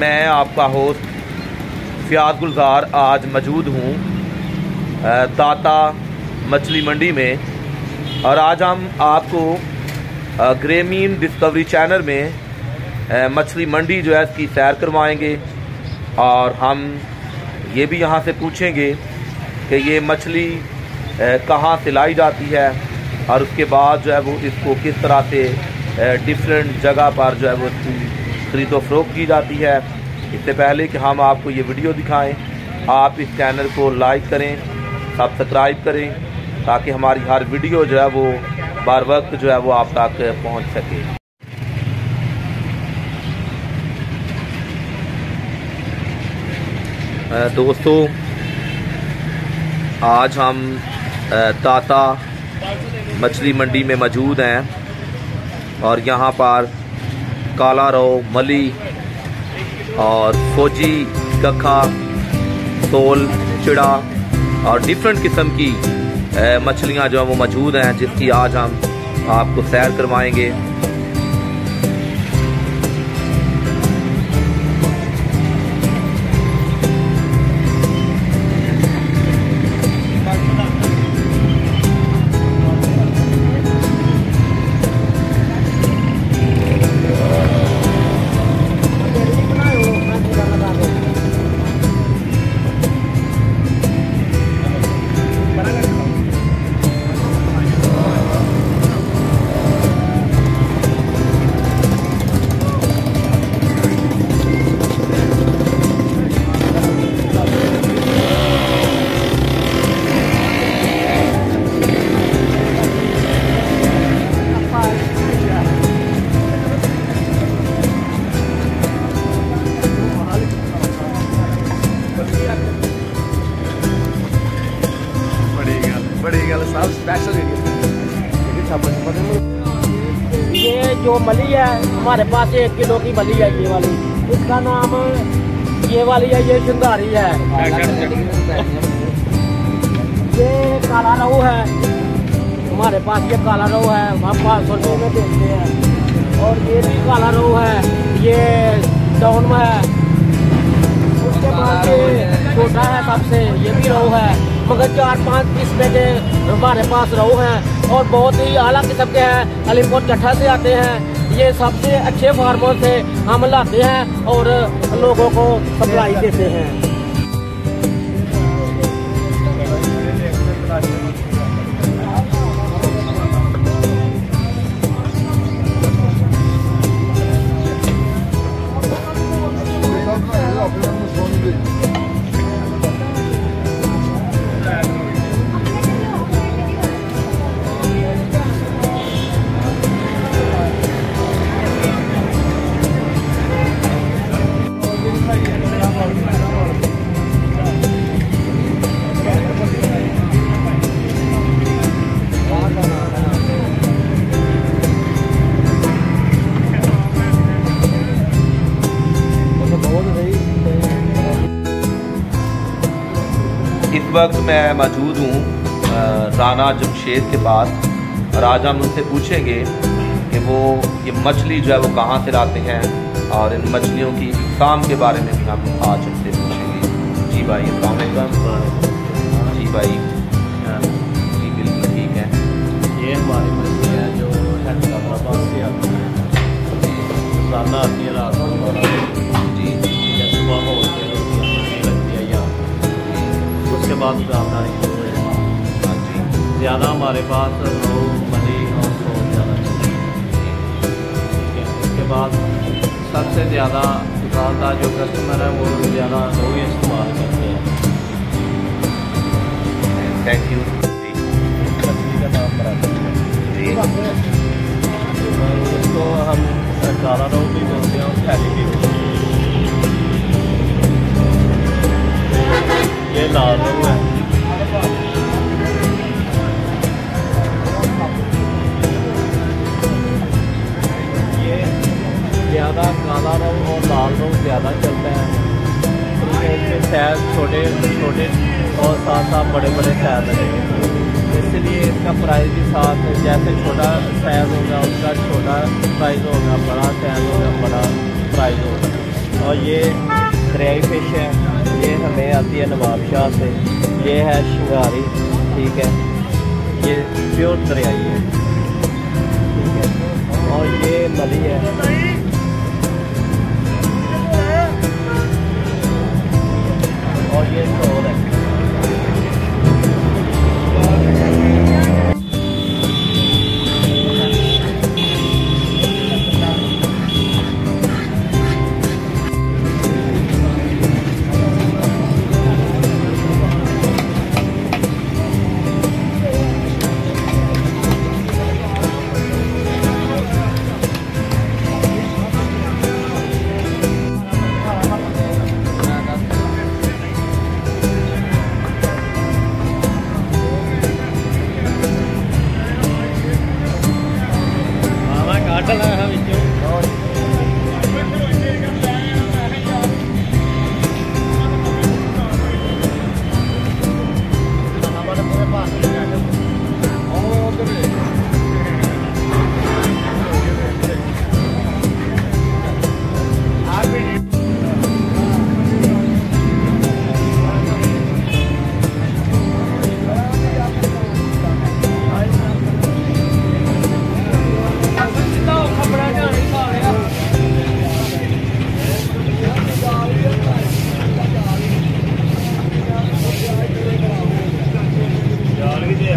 मैं आपका होस्ट फ़ियाज़ गुलज़ार आज मौजूद हूँ ताता मछली मंडी में। और आज हम आपको ग्रामीण डिस्कवरी चैनल में मछली मंडी जो है इसकी सैर करवाएंगे और हम ये भी यहाँ से पूछेंगे कि ये मछली कहाँ से लाई जाती है और उसके बाद जो है वो इसको किस तरह से डिफरेंट जगह पर जो है वो इसकी खरीदो फरोख्त की जाती है। इससे पहले कि हम आपको ये वीडियो दिखाएं, आप इस चैनल को लाइक करें, सब्सक्राइब करें ताकि हमारी हर वीडियो जो है वो बार वक्त जो है वो आप तक पहुंच सके। दोस्तों, आज हम ताता मछली मंडी में मौजूद हैं और यहाँ पर काला रोहू, मली और फौजी, कखा, सोल, चिड़ा और डिफरेंट किस्म की मछलियाँ जो हैं वो मौजूद हैं, जिसकी आज हम आपको सैर करवाएंगे। ये जो मली है हमारे पास 1 किलो की मली है, ये वाली, इसका नाम ये वाली है, ये शिंगारी है। ये काला रोहू है हमारे पास, ये काला रोहू है, हम 500 रुपये में बेचते हैं। और ये भी काला रोहू है, ये डाउन में है। उसके बाद ये छोटा है सबसे, ये भी रोहू है, मगर 4-5 किस्म के हमारे पास रोहू हैं और बहुत ही आला किस्म के हैं। अलीपुर चट्ठा से आते हैं, ये सबसे अच्छे फार्मों से हम लाते हैं और लोगों को सप्लाई देते हैं। इस वक्त मैं मौजूद हूँ राना जमशेद के पास और आज हम उनसे पूछेंगे कि वो ये मछली जो है वो कहाँ से लाते हैं और इन मछलियों की काम के बारे में भी हम आज उनसे पूछेंगे। जी भाई, अस्सलाम वालेकुम। जी भाई, जी बिल्कुल ठीक है। ये हमारी मछली है जो हैदराबाद से आती है, रोजाना आती है रात को। जी, सुबह में होती है, लगती है यहाँ, उसके बाद उतारदारी शुरू है। हाँ जी, ज़्यादा हमारे पास रोहू, मली और सोल ज़्यादा चलती है। उसके बाद सबसे ज़्यादा दुकानदार जो कस्टमर है वो ज़्यादा रोहू इस्तेमाल करते हैं। Thank you. मछली का नाम बराबर जी, उसको हम काला रोहू भी बोलते हैं और थैली भी बोलते हैं। ये लाल रोहू है। ये ज़्यादा काला रोहू और लाल रोहू ज़्यादा चलते हैं। इसके साइज छोटे छोटे और साथ साथ बड़े बड़े साइज लगेंगे, इसलिए इसका प्राइस भी साथ, जैसे छोटा साइज होगा उसका छोटा प्राइस होगा, बड़ा साइज होगा बड़ा प्राइस होगा। और ये दरियाई फिश है, ये हमें आती है नवाबशाह से। ये है शिंगारी, ठीक है, ये प्योर दरियाई है, ठीक है। और ये मली है, और ये सोल है। जाल भी दे